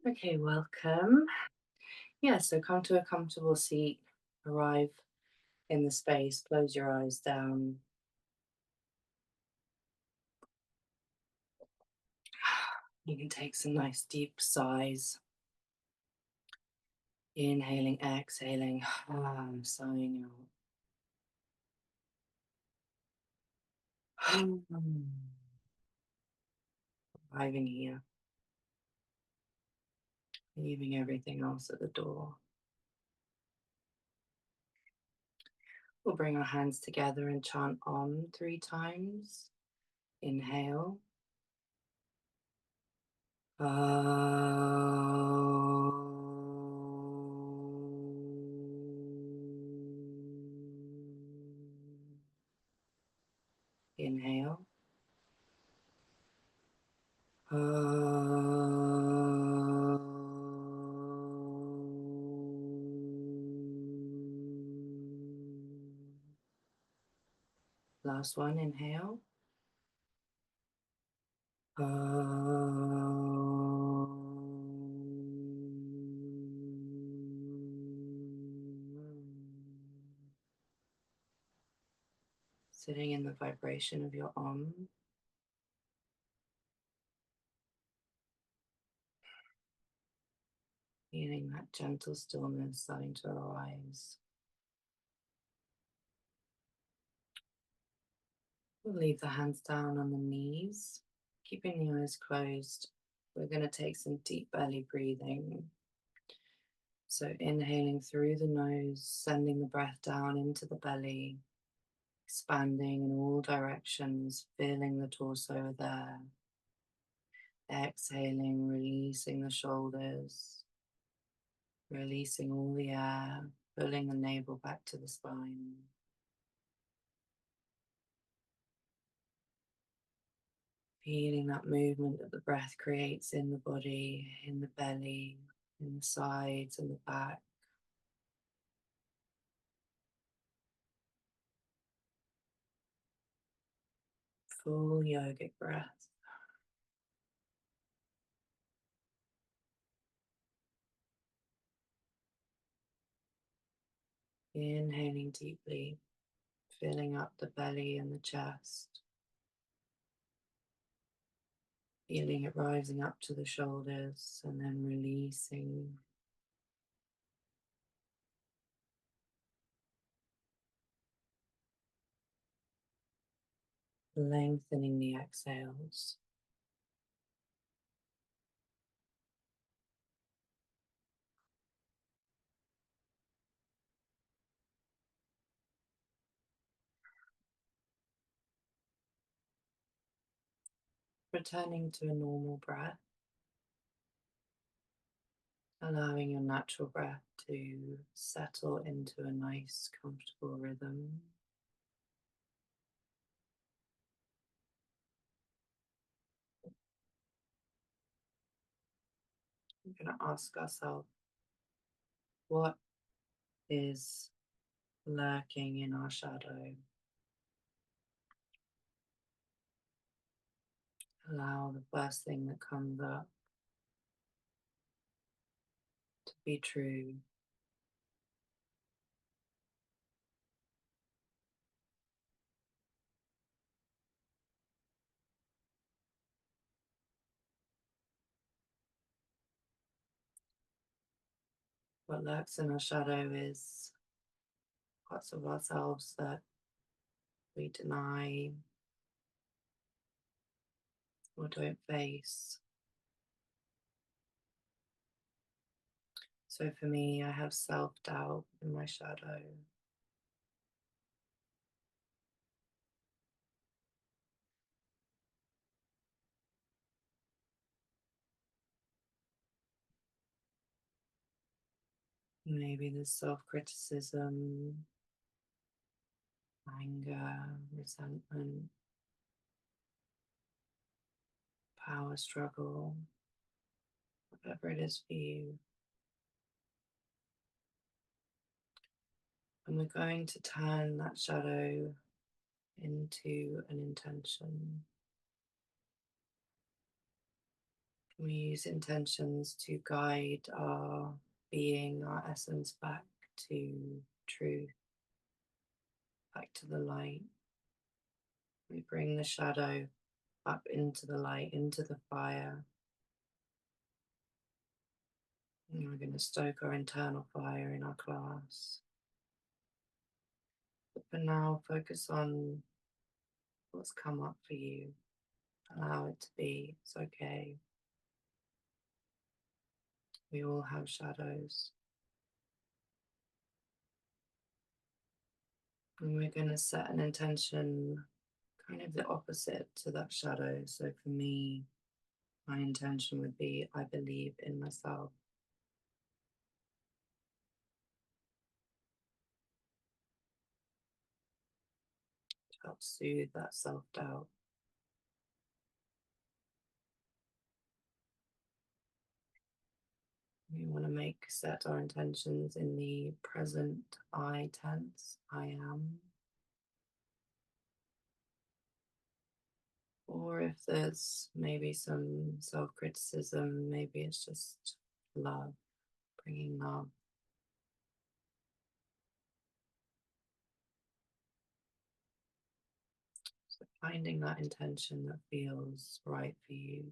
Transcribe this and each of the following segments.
Okay, welcome. Yeah, so come to a comfortable seat, arrive in the space, close your eyes down. You can take some nice deep sighs. Inhaling, exhaling, sighing out. Arriving here, leaving everything else at the door. We'll bring our hands together and chant Om 3 times. Inhale. Inhale. Last one, inhale. Sitting in the vibration of your Om. Feeling that gentle stillness starting to arise. We'll leave the hands down on the knees, keeping the eyes closed. We're going to take some deep belly breathing. So inhaling through the nose, sending the breath down into the belly, expanding in all directions, feeling the torso there. Exhaling, releasing the shoulders, releasing all the air, pulling the navel back to the spine. Feeling that movement that the breath creates in the body, in the belly, in the sides and the back. Full yogic breath. Inhaling deeply, filling up the belly and the chest. Feeling it rising up to the shoulders and then releasing. Lengthening the exhales. Returning to a normal breath. Allowing your natural breath to settle into a nice, comfortable rhythm. We're going to ask ourselves, what is lurking in our shadow? Allow the first thing that comes up to be true. What lurks in our shadow is parts of ourselves that we deny or don't face. So for me, I have self-doubt in my shadow. Maybe there's self-criticism, anger, resentment, power struggle, whatever it is for you. And we're going to turn that shadow into an intention. We use intentions to guide our being, our essence back to truth, back to the light. We bring the shadow up into the light, into the fire. And we're going to stoke our internal fire in our class. But for now, focus on what's come up for you. Allow it to be. It's okay. We all have shadows. And we're going to set an intention kind of the opposite to that shadow. So for me, my intention would be I believe in myself. To help soothe that self doubt. We want to set our intentions in the present I tense, I am. Or if there's maybe some self criticism, maybe it's just love, bringing love. So finding that intention that feels right for you.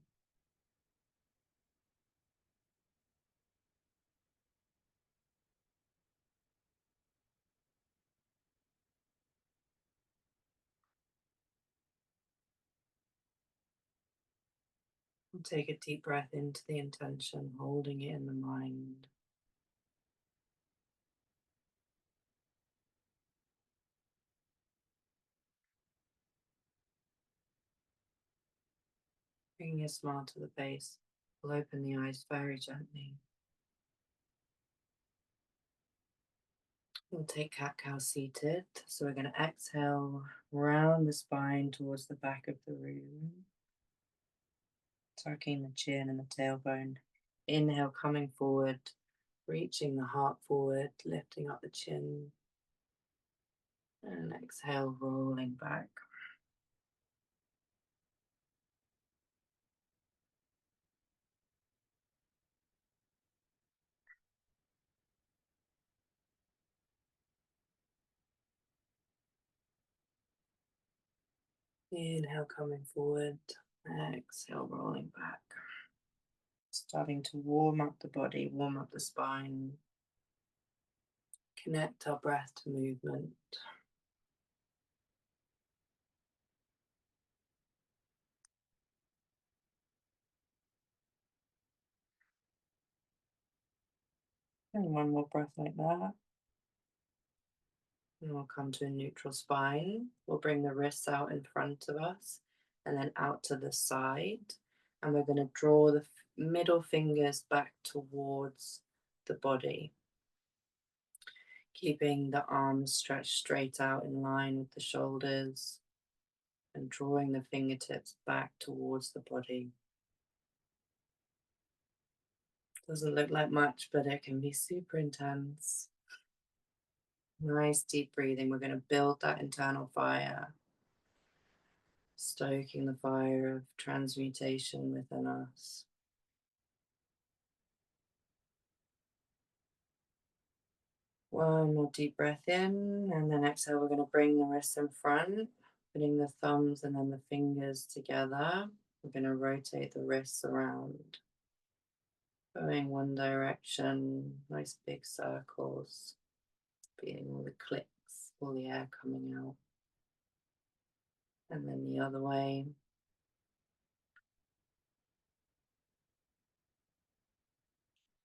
And take a deep breath into the intention, holding it in the mind. Bringing a smile to the face. We'll open the eyes very gently. We'll take cat-cow seated. So we're going to exhale, round the spine towards the back of the room. Tucking the chin and the tailbone. Inhale, coming forward, reaching the heart forward, lifting up the chin. And exhale, rolling back. Inhale, coming forward. Exhale, rolling back. Starting to warm up the body, warm up the spine. Connect our breath to movement. And one more breath like that. And we'll come to a neutral spine. We'll bring the wrists out in front of us and then out to the side. And we're going to draw the middle fingers back towards the body, keeping the arms stretched straight out in line with the shoulders and drawing the fingertips back towards the body. Doesn't look like much, but it can be super intense. Nice deep breathing. We're going to build that internal fire, stoking the fire of transmutation within us. One more deep breath in, and then exhale. We're going to bring the wrists in front, putting the thumbs and then the fingers together. We're going to rotate the wrists around, going one direction, nice big circles, feeling all the clicks, all the air coming out. And then the other way.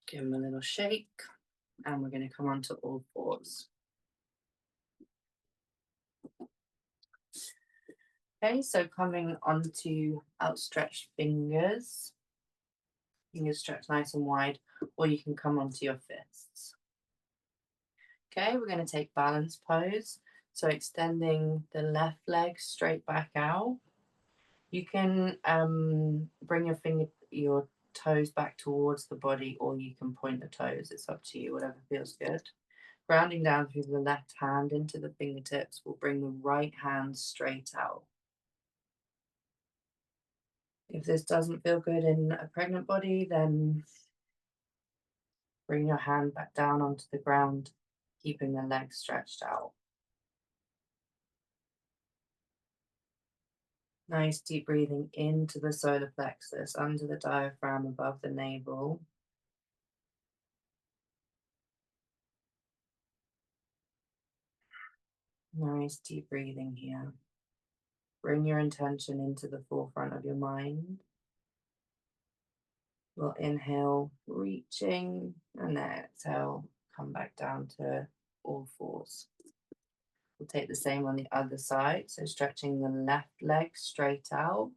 Give them a little shake, and we're going to come onto all fours. Okay, so coming onto outstretched fingers. Fingers stretched nice and wide, or you can come onto your fists. Okay, we're going to take balance pose. So extending the left leg straight back out. You can bring your toes back towards the body, or you can point the toes. It's up to you, whatever feels good. Grounding down through the left hand into the fingertips, we'll bring the right hand straight out. If this doesn't feel good in a pregnant body, then bring your hand back down onto the ground, keeping the legs stretched out. Nice deep breathing into the solar plexus, under the diaphragm, above the navel. Nice deep breathing here. Bring your intention into the forefront of your mind. We'll inhale, reaching, and then exhale, come back down to all fours. We'll take the same on the other side. So stretching the left leg straight out,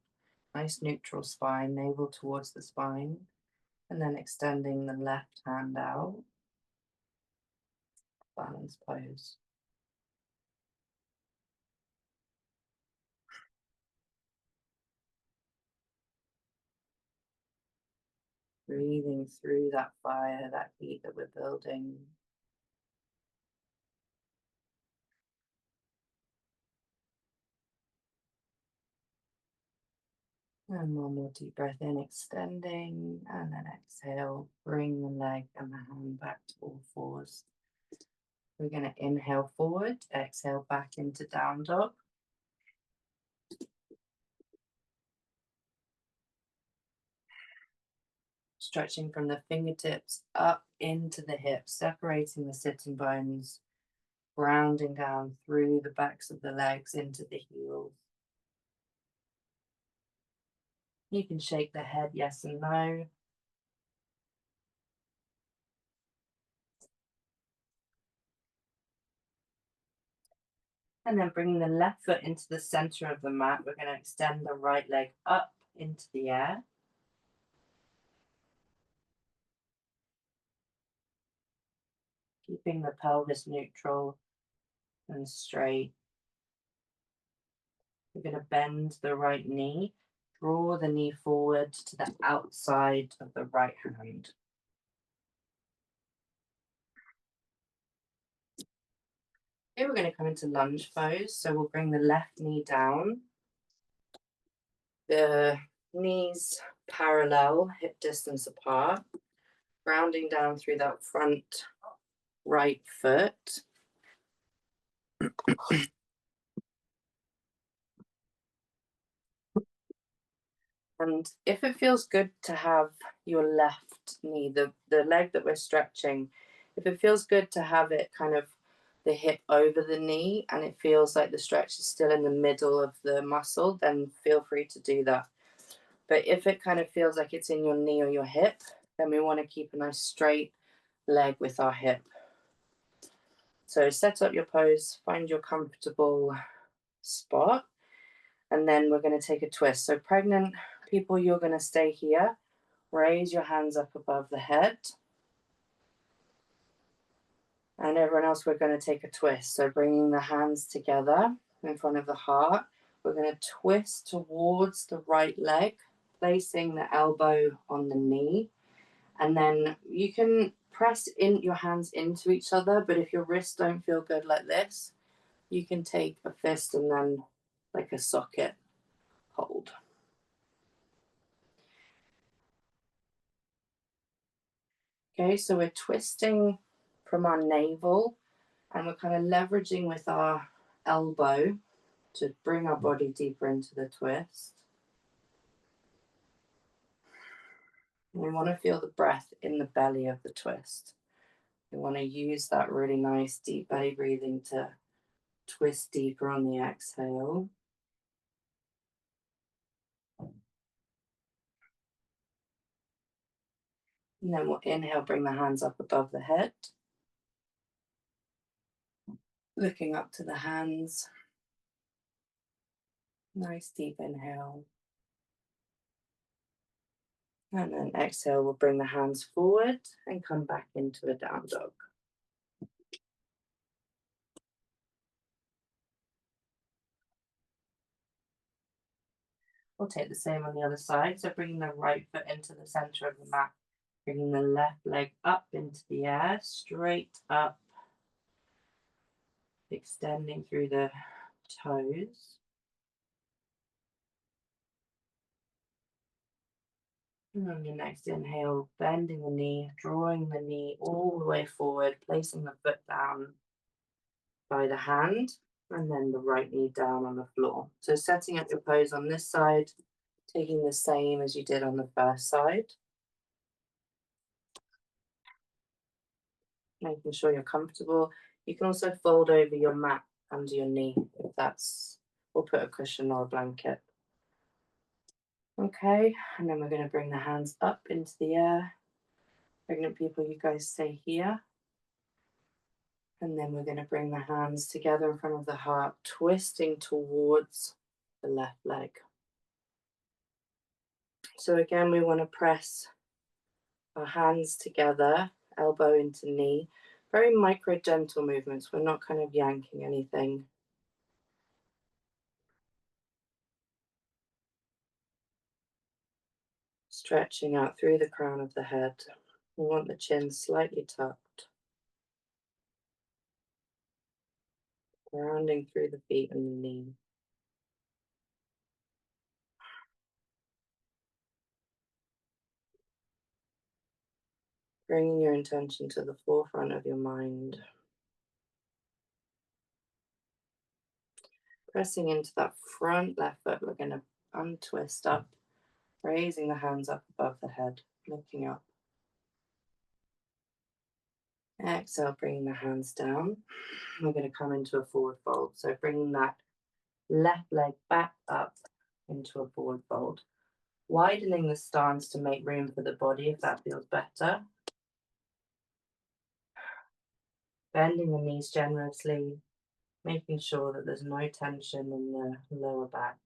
nice neutral spine, navel towards the spine, and then extending the left hand out, balance pose. Breathing through that fire, that heat that we're building. And one more deep breath in, extending, and then exhale. Bring the leg and the hand back to all fours. We're going to inhale forward, exhale back into down dog. Stretching from the fingertips up into the hips, separating the sitting bones, grounding down through the backs of the legs into the heels. You can shake the head yes and no. And then bringing the left foot into the center of the mat, we're going to extend the right leg up into the air. Keeping the pelvis neutral and straight. We're going to bend the right knee, draw the knee forward to the outside of the right hand. Okay, we're going to come into lunge pose. So we'll bring the left knee down. The knees parallel, hip distance apart. Grounding down through that front right foot. And if it feels good to have your left knee, the leg that we're stretching, if it feels good to have it kind of the hip over the knee and it feels like the stretch is still in the middle of the muscle, then feel free to do that. But if it kind of feels like it's in your knee or your hip, then we want to keep a nice straight leg with our hip. So set up your pose, find your comfortable spot, and then we're going to take a twist. So pregnant people, you're going to stay here. Raise your hands up above the head. And everyone else, we're going to take a twist. So bringing the hands together in front of the heart. We're going to twist towards the right leg, placing the elbow on the knee. And then you can press in your hands into each other, but if your wrists don't feel good like this, you can take a fist and then like a socket hold. Okay, so we're twisting from our navel and we're kind of leveraging with our elbow to bring our body deeper into the twist. And we want to feel the breath in the belly of the twist. We want to use that really nice deep belly breathing to twist deeper on the exhale. And then we'll inhale, bring the hands up above the head. Looking up to the hands. Nice deep inhale. And then exhale, we'll bring the hands forward and come back into a down dog. We'll take the same on the other side. So bringing the right foot into the center of the mat, bringing the left leg up into the air, straight up, extending through the toes. And on your next inhale, bending the knee, drawing the knee all the way forward, placing the foot down by the hand, and then the right knee down on the floor. So setting up your pose on this side, taking the same as you did on the first side. Making sure you're comfortable. You can also fold over your mat under your knee if that's, or put a cushion or a blanket. Okay, and then we're going to bring the hands up into the air. Pregnant people, you guys stay here. And then we're going to bring the hands together in front of the heart, twisting towards the left leg. So again, we want to press our hands together, elbow into knee. Very micro gentle movements. We're not kind of yanking anything. Stretching out through the crown of the head. We want the chin slightly tucked. Grounding through the feet and the knee. Bringing your intention to the forefront of your mind. Pressing into that front left foot, we're going to untwist up, raising the hands up above the head, looking up. Exhale, bringing the hands down. We're going to come into a forward fold. So bringing that left leg back up into a forward fold. Widening the stance to make room for the body if that feels better. Bending the knees generously, making sure that there's no tension in the lower back.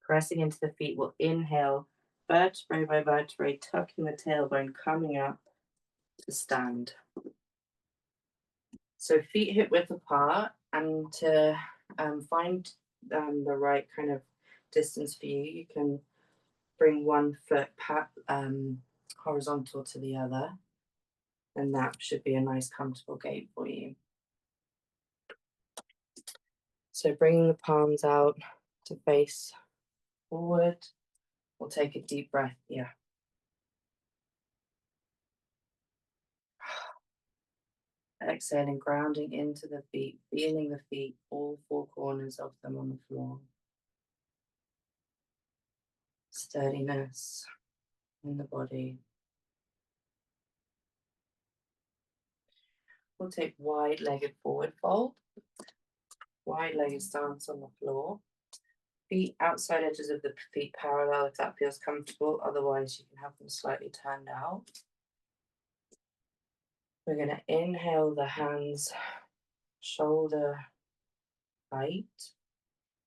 Pressing into the feet, we'll inhale, vertebrae by vertebrae, tucking the tailbone, coming up to stand. So feet hip width apart, and to find the right kind of distance for you, you can bring one foot horizontal to the other, and that should be a nice comfortable gait for you. So bringing the palms out to face forward. We'll take a deep breath here. Exhaling, grounding into the feet, feeling the feet, all four corners of them on the floor. Steadiness in the body. We'll take wide-legged forward fold. Wide-legged stance on the floor. Feet outside edges of the feet parallel if that feels comfortable. Otherwise, you can have them slightly turned out. We're going to inhale the hands shoulder height.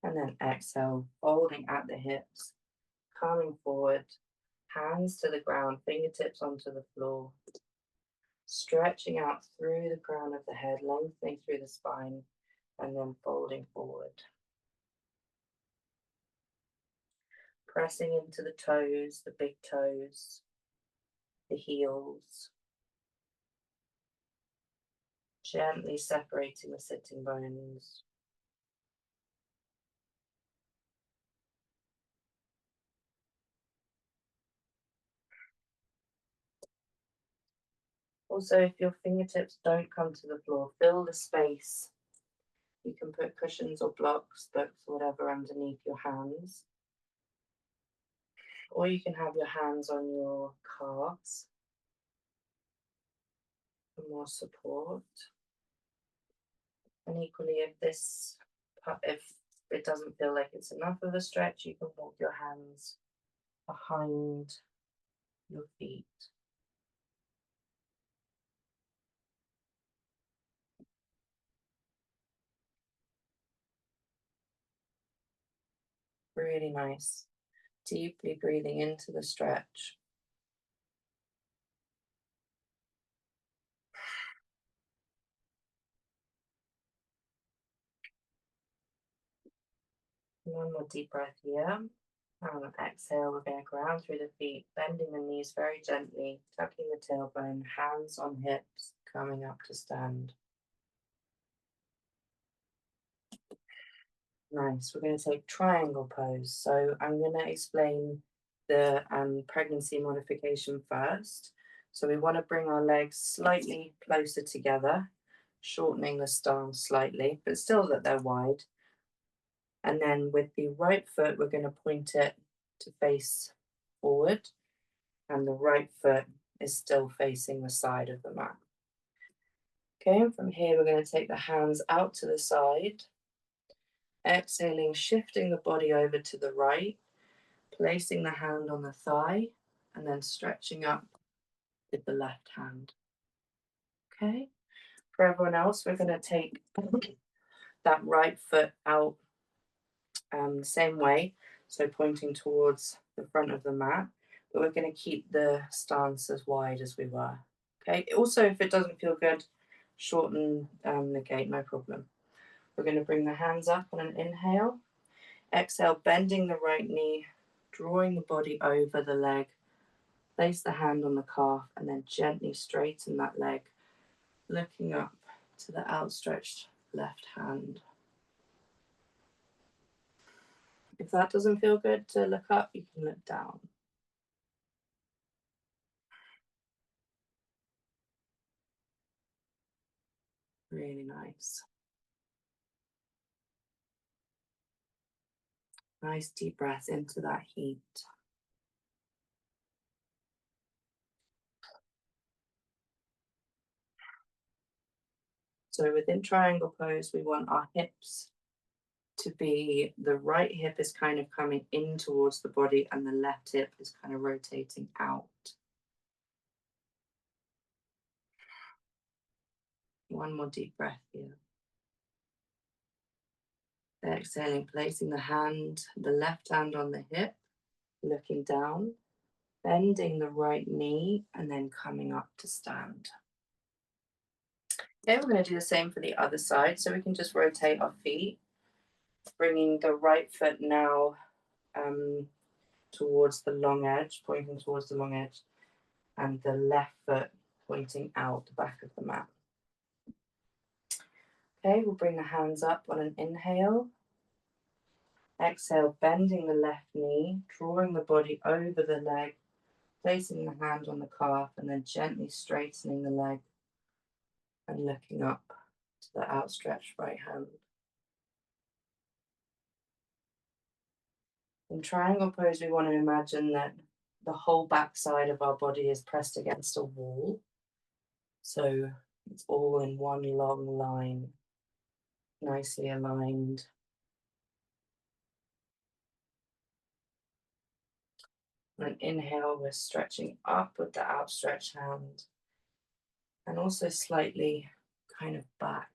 And then exhale, folding at the hips, coming forward, hands to the ground, fingertips onto the floor. Stretching out through the crown of the head, lengthening through the spine, and then folding forward. Pressing into the toes, the big toes, the heels. Gently separating the sitting bones. Also, if your fingertips don't come to the floor, fill the space. You can put cushions or blocks, books, or whatever underneath your hands. Or you can have your hands on your calves for more support. And equally, if it doesn't feel like it's enough of a stretch, you can walk your hands behind your feet. Really nice. Deeply breathing into the stretch. One more deep breath here. And exhale, we're going to ground through the feet, bending the knees very gently, tucking the tailbone, hands on hips, coming up to stand. Nice. We're going to take triangle pose. So I'm going to explain the pregnancy modification first. So we want to bring our legs slightly closer together, shortening the stance slightly, but still that they're wide. And then with the right foot, we're going to point it to face forward, and the right foot is still facing the side of the mat. Okay, and from here, we're going to take the hands out to the side. Exhaling, shifting the body over to the right, placing the hand on the thigh, and then stretching up with the left hand. Okay, for everyone else, we're going to take that right foot out the same way, so pointing towards the front of the mat, but we're going to keep the stance as wide as we were. Okay, also, if it doesn't feel good, shorten the gait, no problem. We're going to bring the hands up on an inhale. Exhale, bending the right knee, drawing the body over the leg. Place the hand on the calf and then gently straighten that leg, looking up to the outstretched left hand. If that doesn't feel good to look up, you can look down. Really nice. Nice deep breath into that heat. So within triangle pose, we want our hips to be, the right hip is kind of coming in towards the body and the left hip is kind of rotating out. One more deep breath here. Exhaling, placing the left hand on the hip, looking down, bending the right knee, and then coming up to stand. Okay, we're going to do the same for the other side. So we can just rotate our feet, bringing the right foot now towards the long edge, pointing towards the long edge, and the left foot pointing out the back of the mat. Okay, we'll bring the hands up on an inhale. Exhale, bending the left knee, drawing the body over the leg, placing the hand on the calf, and then gently straightening the leg and looking up to the outstretched right hand. In triangle pose, we want to imagine that the whole back side of our body is pressed against a wall. So it's all in one long line, nicely aligned. On inhale, we're stretching up with the outstretched hand and also slightly kind of back.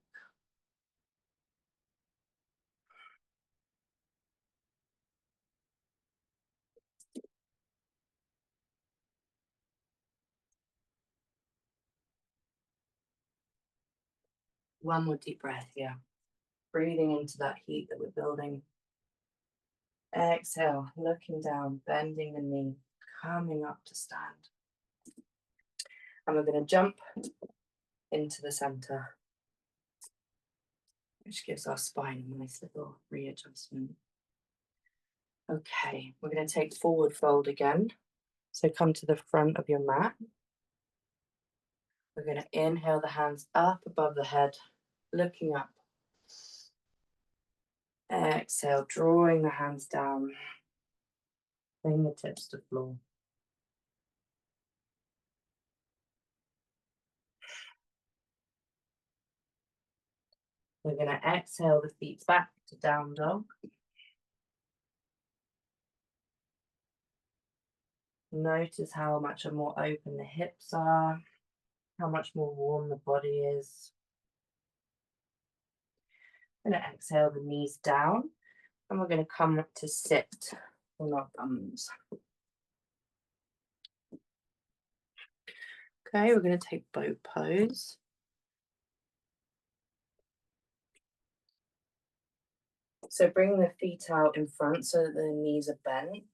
One more deep breath here. Breathing into that heat that we're building. Exhale, looking down, bending the knee, coming up to stand. And we're going to jump into the center, which gives our spine a nice little readjustment. Okay, we're going to take forward fold again. So come to the front of your mat. We're going to inhale the hands up above the head, looking up. Exhale, drawing the hands down, fingertips to floor. We're going to exhale the feet back to down dog. Notice how much more open the hips are, how much more warm the body is. We're going to exhale the knees down, and we're going to come up to sit on our bums. Okay, we're going to take boat pose. So bring the feet out in front so that the knees are bent.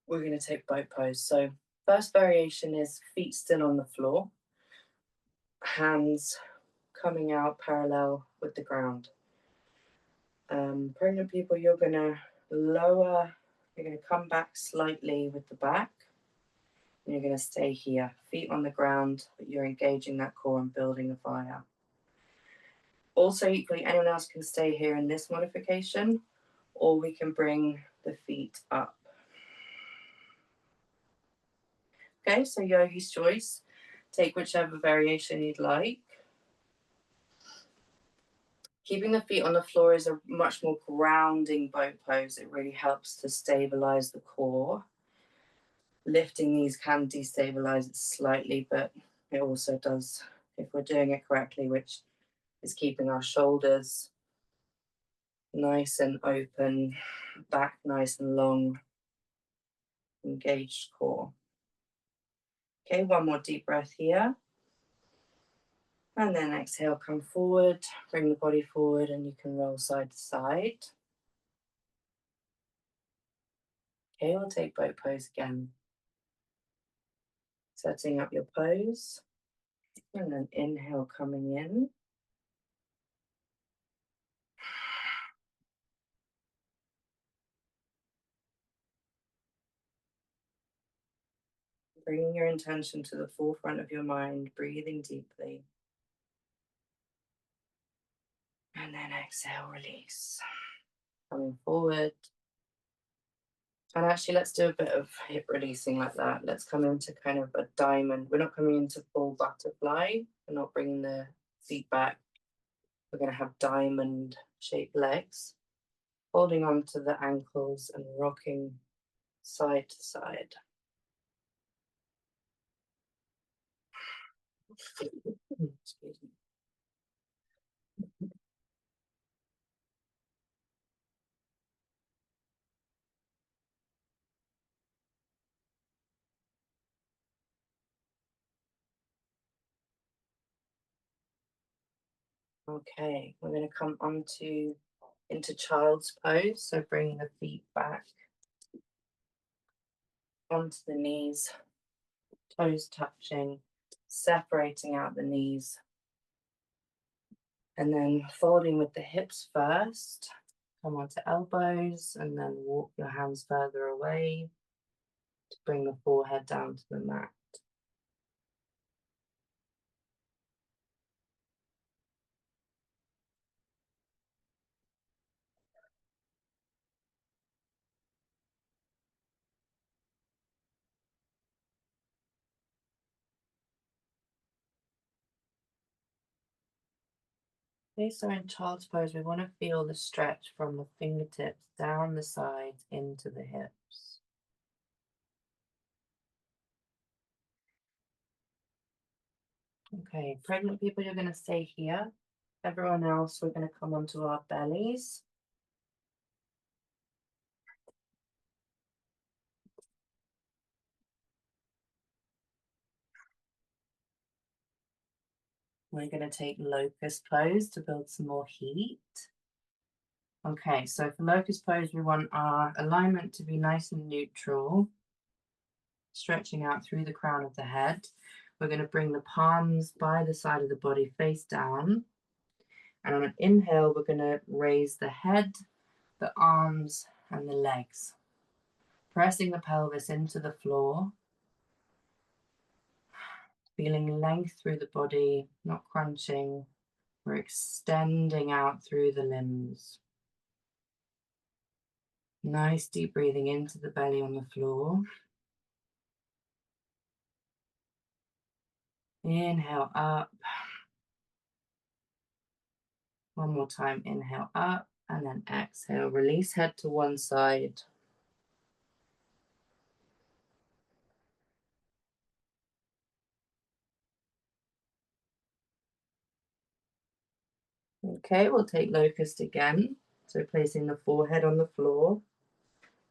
We're going to take boat pose. So first variation is feet still on the floor, hands coming out parallel with the ground. Pregnant people, you're going to lower, you're going to come back slightly with the back, and you're going to stay here, feet on the ground, but you're engaging that core and building a fire. Also, equally, anyone else can stay here in this modification, or we can bring the feet up. Okay, so yogi's choice. Take whichever variation you'd like. Keeping the feet on the floor is a much more grounding boat pose. It really helps to stabilize the core. Lifting these can destabilize it slightly, but it also does, if we're doing it correctly, which is keeping our shoulders nice and open, back nice and long, engaged core. Okay, one more deep breath here. And then exhale, come forward, bring the body forward, and you can roll side to side. Okay, we'll take boat pose again. Setting up your pose, and then inhale coming in. Bringing your intention to the forefront of your mind, breathing deeply. And then exhale, release. Coming forward. And actually, let's do a bit of hip releasing like that. Let's come into kind of a diamond. We're not coming into full butterfly. We're not bringing the feet back. We're going to have diamond shaped legs. Holding on to the ankles and rocking side to side. Excuse me. Okay, we're going to come into child's pose. So bring the feet back onto the knees, toes touching, separating out the knees, and then folding with the hips first. Come onto elbows and then walk your hands further away to bring the forehead down to the mat. Okay, so in child's pose, we want to feel the stretch from the fingertips down the sides into the hips. Okay, pregnant people, you're going to stay here. Everyone else, we're going to come onto our bellies. We're going to take locust pose to build some more heat. Okay, so for locust pose, we want our alignment to be nice and neutral, stretching out through the crown of the head. We're going to bring the palms by the side of the body face down. And on an inhale, we're going to raise the head, the arms, and the legs, pressing the pelvis into the floor, feeling length through the body, not crunching. We're extending out through the limbs. Nice deep breathing into the belly on the floor. Inhale up. One more time, inhale up, and then exhale. Release head to one side. Okay, we'll take locust again. So placing the forehead on the floor,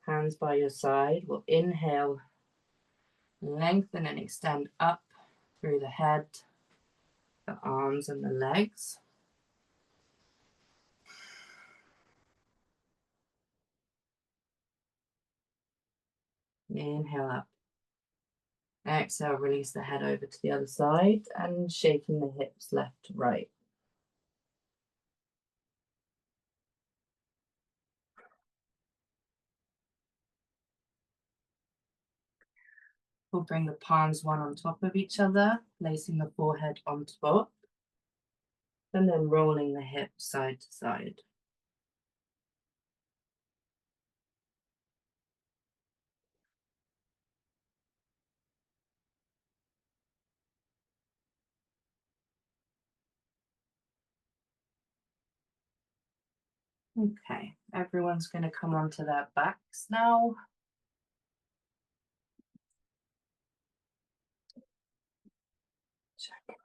hands by your side. We'll inhale, lengthen and extend up through the head, the arms and the legs. Inhale up. Exhale, release the head over to the other side and shaking the hips left to right. We'll bring the palms one on top of each other, placing the forehead on top, and then rolling the hips side to side. Okay, everyone's going to come onto their backs now. Check.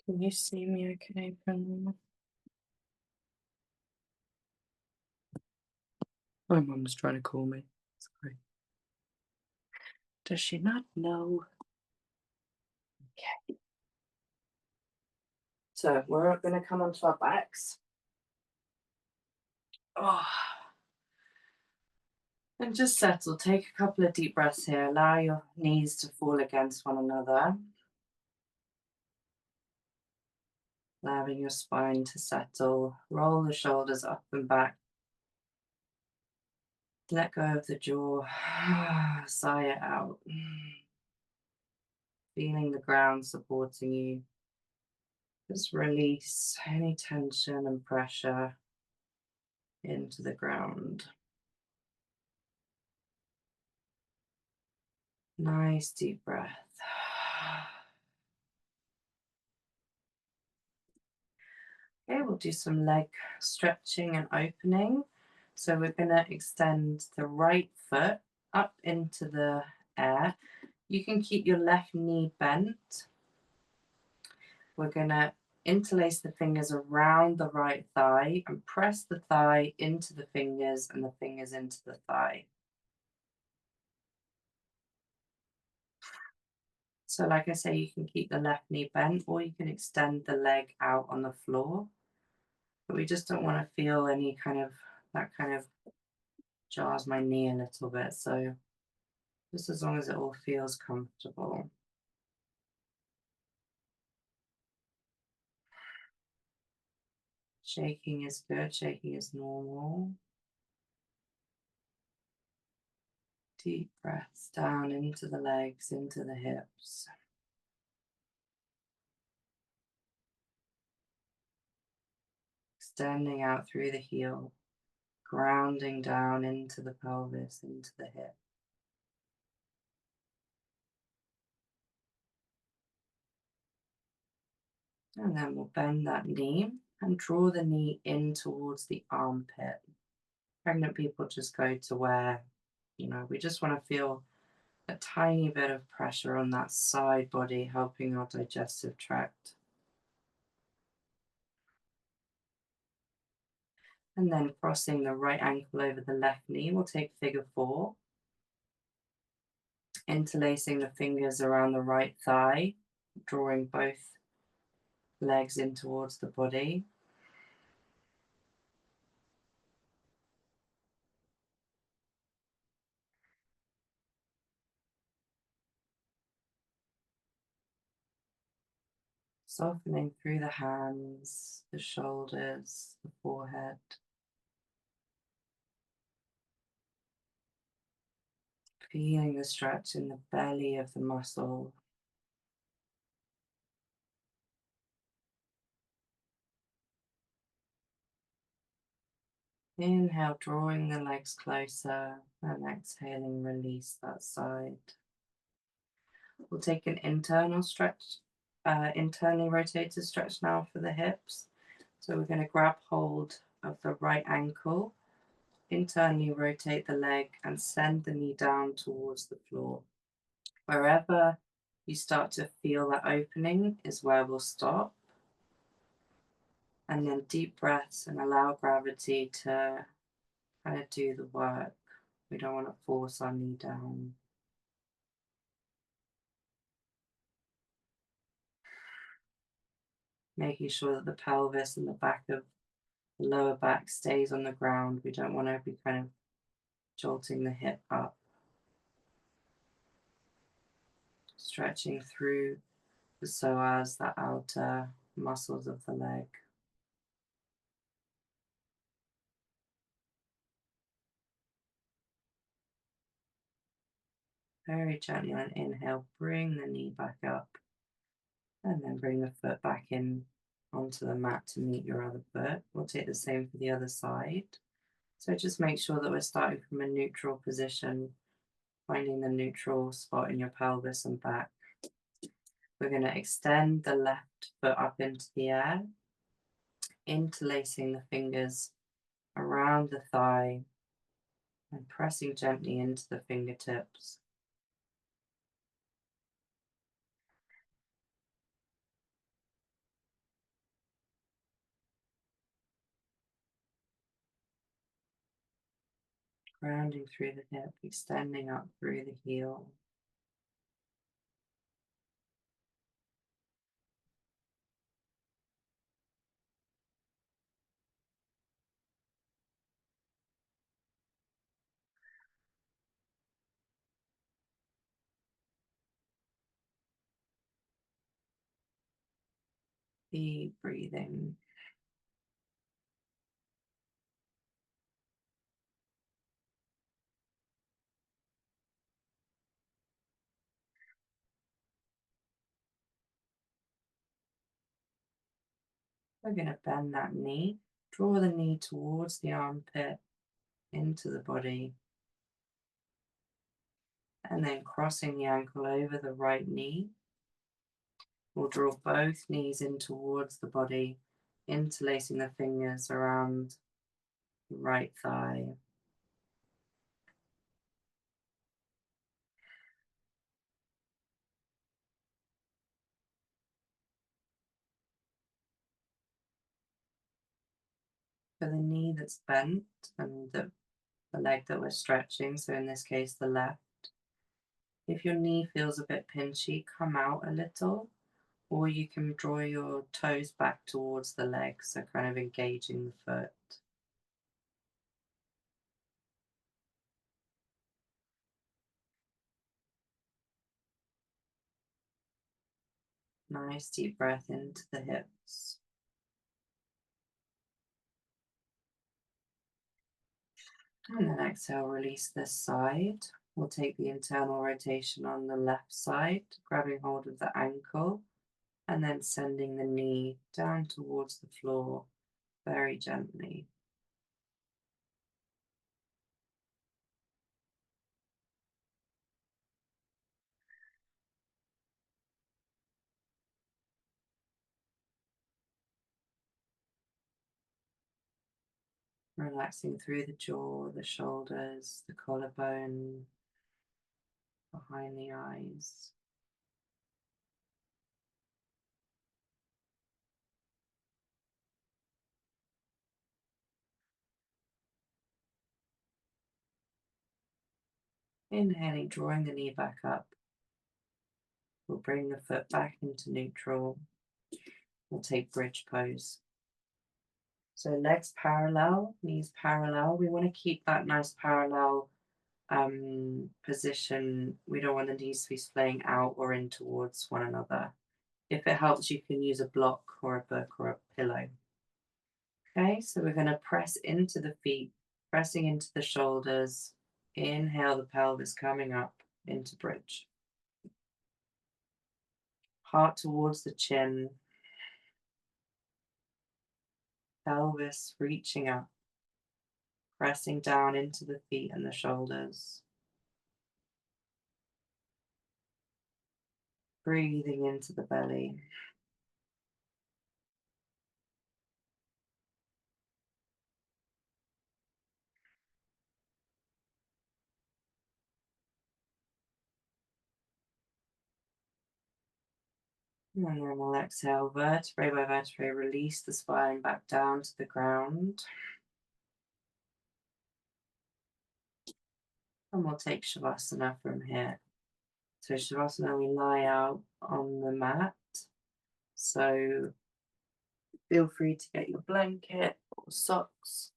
Can you see me okay from there? My mum's trying to call me. Sorry. Does she not know? Okay. So we're going to come onto our backs. Oh. And just settle. Take a couple of deep breaths here. Allow your knees to fall against one another. Allowing your spine to settle. Roll the shoulders up and back. Let go of the jaw. Sigh it out. Feeling the ground supporting you. Just release any tension and pressure into the ground. Nice deep breath. Okay, we'll do some leg stretching and opening. So we're going to extend the right foot up into the air. You can keep your left knee bent. We're going to interlace the fingers around the right thigh and press the thigh into the fingers and the fingers into the thigh. So like I say, you can keep the left knee bent or you can extend the leg out on the floor. But we just don't want to feel any that kind of jars my knee a little bit. So just as long as it all feels comfortable. Shaking is good, shaking is normal. Deep breaths down into the legs, into the hips. Extending out through the heel, grounding down into the pelvis, into the hip. And then we'll bend that knee and draw the knee in towards the armpit. Pregnant people just go to where, we just want to feel a tiny bit of pressure on that side body, helping our digestive tract. And then crossing the right ankle over the left knee, we'll take figure 4. Interlacing the fingers around the right thigh, drawing both legs in towards the body. Softening through the hands, the shoulders, the forehead. Feeling the stretch in the belly of the muscle. Inhale, drawing the legs closer, and exhaling, release that side. We'll take an internal stretch, internally rotated stretch now for the hips. So we're going to grab hold of the right ankle, internally rotate the leg, and send the knee down towards the floor. Wherever you start to feel that opening is where we'll stop. And then deep breaths and allow gravity to kind of do the work. We don't want to force our knee down. Making sure that the pelvis and the back of the lower back stays on the ground. We don't want to be kind of jolting the hip up. Stretching through the psoas, the outer muscles of the leg. Very gently on an inhale, bring the knee back up, and then bring the foot back in onto the mat to meet your other foot. We'll take the same for the other side. So just make sure that we're starting from a neutral position, finding the neutral spot in your pelvis and back. We're going to extend the left foot up into the air, interlacing the fingers around the thigh and pressing gently into the fingertips. Grounding through the hip, extending up through the heel. Deep breathing. We're going to bend that knee, draw the knee towards the armpit, into the body, and then crossing the ankle over the right knee. We'll draw both knees in towards the body, interlacing the fingers around the right thigh. For the knee that's bent and the leg that we're stretching, so in this case the left, if your knee feels a bit pinchy, come out a little, or you can draw your toes back towards the leg, so kind of engaging the foot. Nice deep breath into the hips. And then exhale, release this side. We'll take the internal rotation on the left side, grabbing hold of the ankle, and then sending the knee down towards the floor very gently. Relaxing through the jaw, the shoulders, the collarbone, behind the eyes. Inhaling, drawing the knee back up. We'll bring the foot back into neutral. We'll take bridge pose. So legs parallel, knees parallel. We want to keep that nice parallel position. We don't want the knees to be splaying out or in towards one another. If it helps, you can use a block or a book or a pillow. Okay, so we're going to press into the feet, pressing into the shoulders. Inhale, the pelvis coming up into bridge. Heart towards the chin. Pelvis reaching up, pressing down into the feet and the shoulders. Breathing into the belly. And then we'll exhale vertebrae by vertebrae, release the spine back down to the ground. And we'll take Shavasana from here. So Shavasana, we lie out on the mat. So feel free to get your blanket or socks.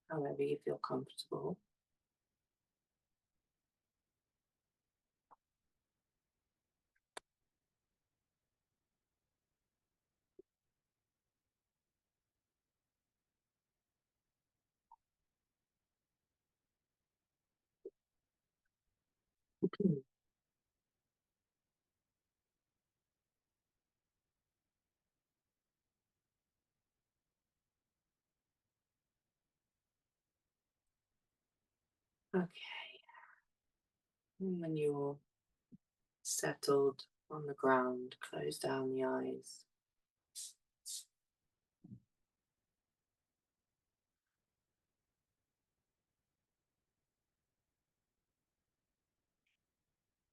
However you feel comfortable. Okay, and when you're settled on the ground, close down the eyes.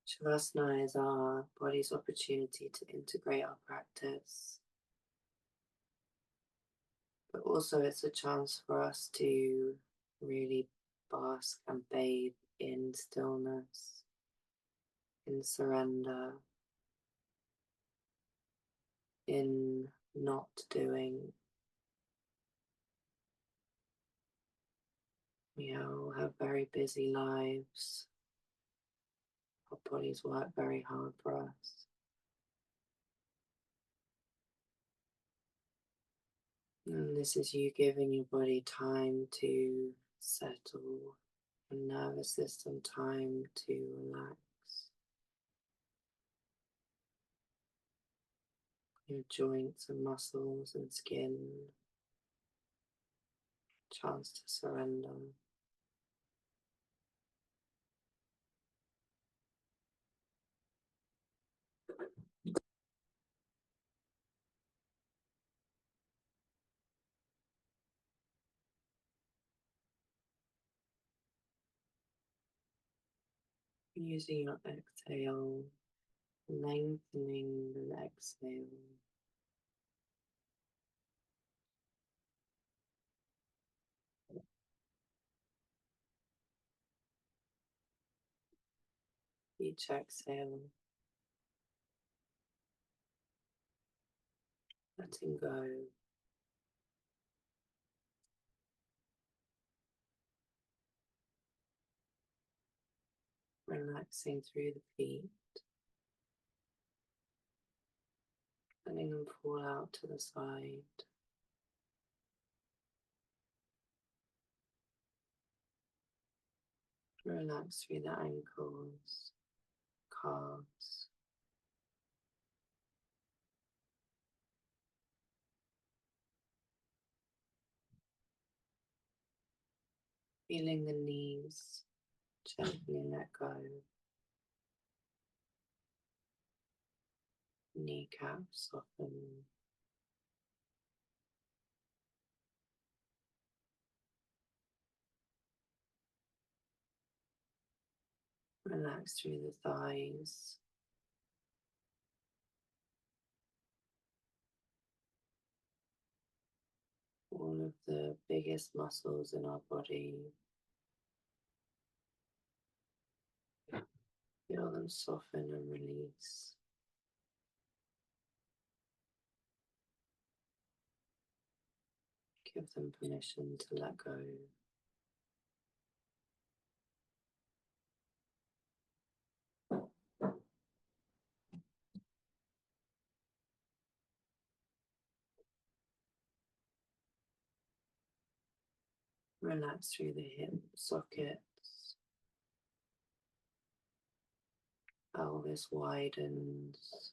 Shavasana is our body's opportunity to integrate our practice, but also it's a chance for us to really bask and bathe in stillness, in surrender, in not doing. We all have very busy lives. Our bodies work very hard for us. And this is you giving your body time to settle, your nervous system time to relax, your joints and muscles and skin, chance to surrender. Using your exhale, lengthening the exhale. Each exhale, letting go, relaxing through the feet, letting them fall out to the side. Relax through the ankles, calves, feeling the knees, gently let go, kneecaps soften, relax through the thighs, all of the biggest muscles in our body. Feel them soften and release. Give them permission to let go. Relax through the hip sockets. Pelvis widens.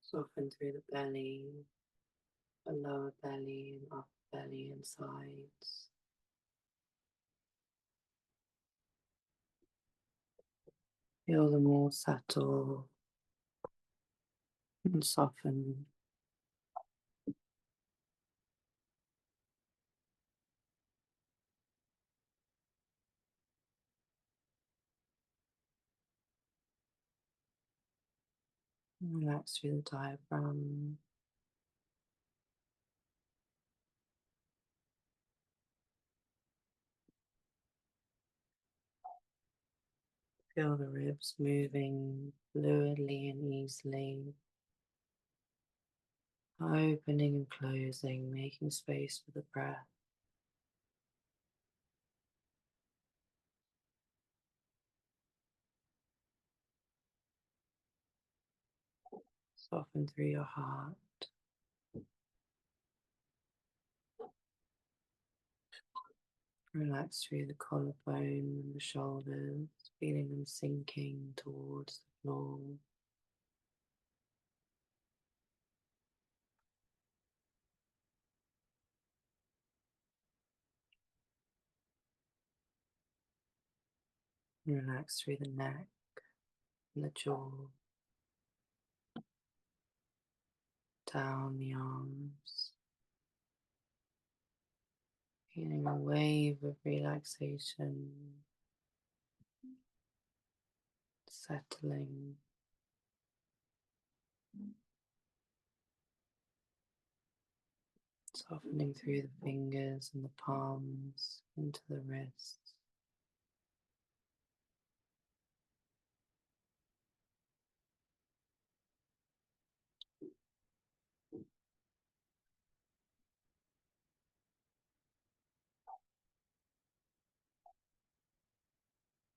Soften through the belly, the lower belly and upper belly and sides. Feel them all settle and soften. Relax through the diaphragm. Feel the ribs moving fluidly and easily. Opening and closing, making space for the breath. Soften through your heart. Relax through the collarbone and the shoulders, feeling them sinking towards the floor. Relax through the neck and the jaw, down the arms, feeling a wave of relaxation settling, softening through the fingers and the palms into the wrists.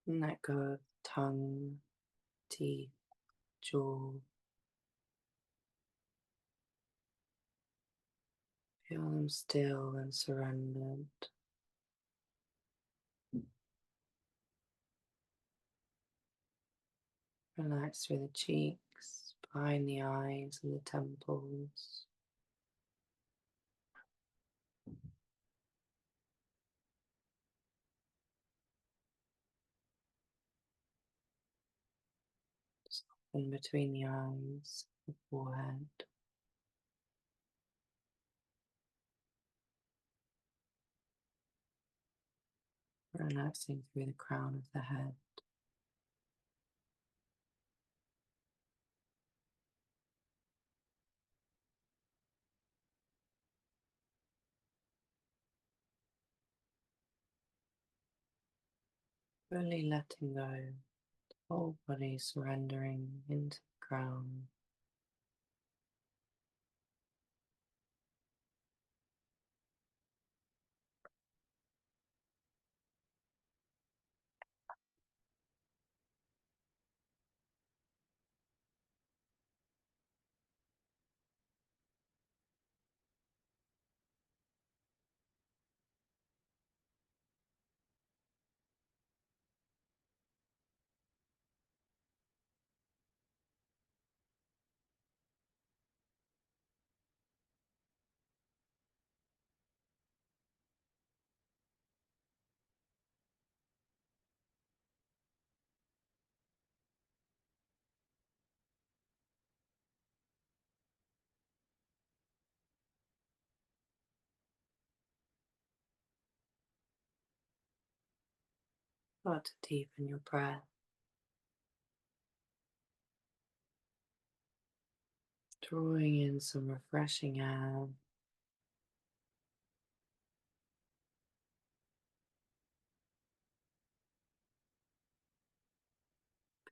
And let go of tongue, teeth, jaw. Feel them still and surrendered. Relax through the cheeks, behind the eyes and the temples. In between the eyes, the forehead. Relaxing through the crown of the head. Fully letting go, the whole body surrendering into the ground. Start to deepen your breath, drawing in some refreshing air.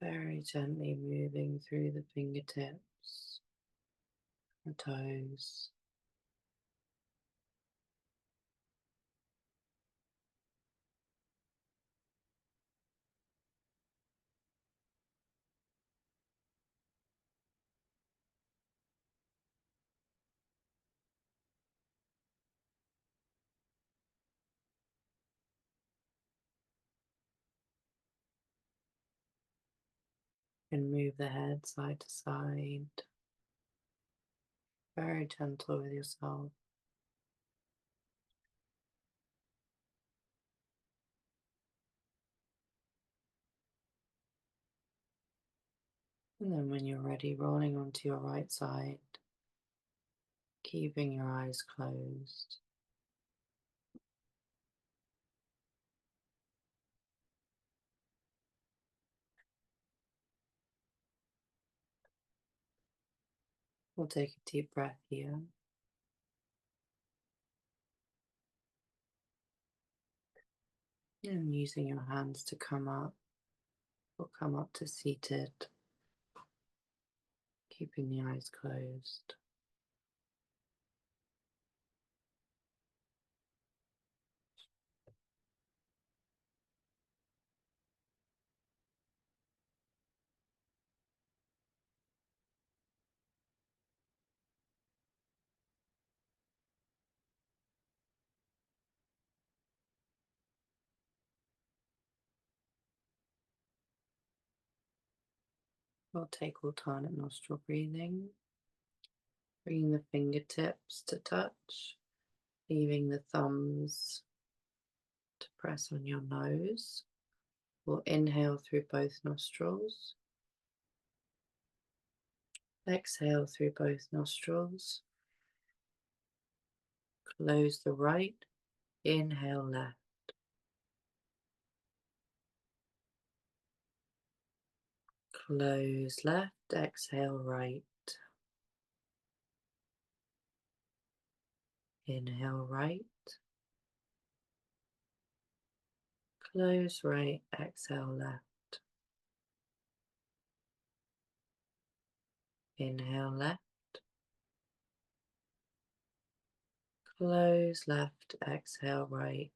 Very gently moving through the fingertips, the toes, and move the head side to side. Very gentle with yourself. And then when you're ready, rolling onto your right side, keeping your eyes closed. We'll take a deep breath here. And using your hands to come up, or come up to seated, keeping the eyes closed. We'll take alternate nostril breathing, bringing the fingertips to touch, leaving the thumbs to press on your nose. We'll inhale through both nostrils, exhale through both nostrils, close the right, inhale left, close left, exhale right, inhale right, close right, exhale left, inhale left, close left, exhale right,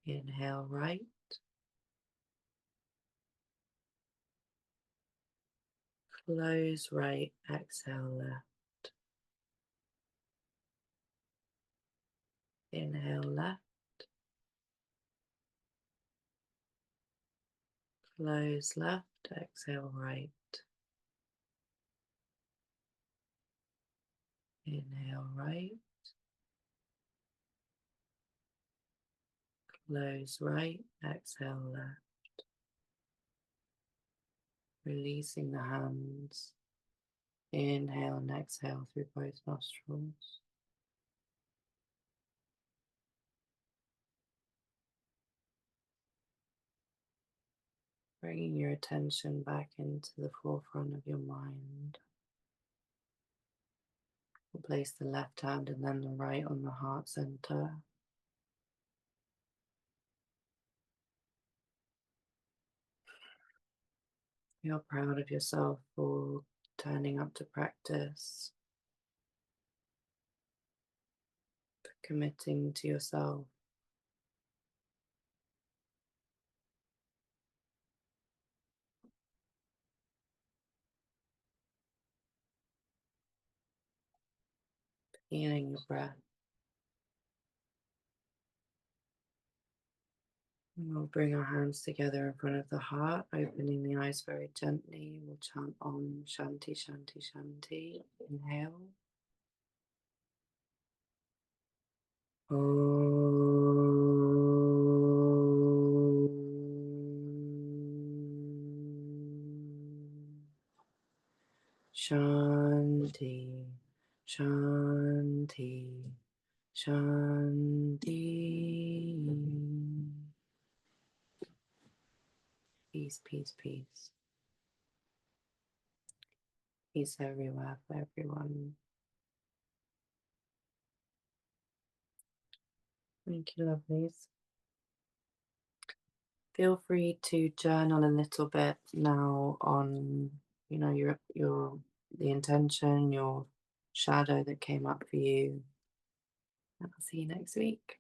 inhale right, close right, exhale left, inhale left, close left, exhale right, inhale right, close right, exhale left, releasing the hands, inhale and exhale through both nostrils. Bringing your attention back into the forefront of your mind. We'll place the left hand and then the right on the heart center. You're proud of yourself for turning up to practice, for committing to yourself. Feeling your breath. And we'll bring our hands together in front of the heart, opening the eyes very gently. We'll chant Om Shanti Shanti Shanti. Inhale. Om Shanti Shanti Shanti. Peace, peace, peace. Peace everywhere for everyone. Thank you, lovelies. Feel free to journal a little bit now on, your the intention, your shadow that came up for you. And I'll see you next week.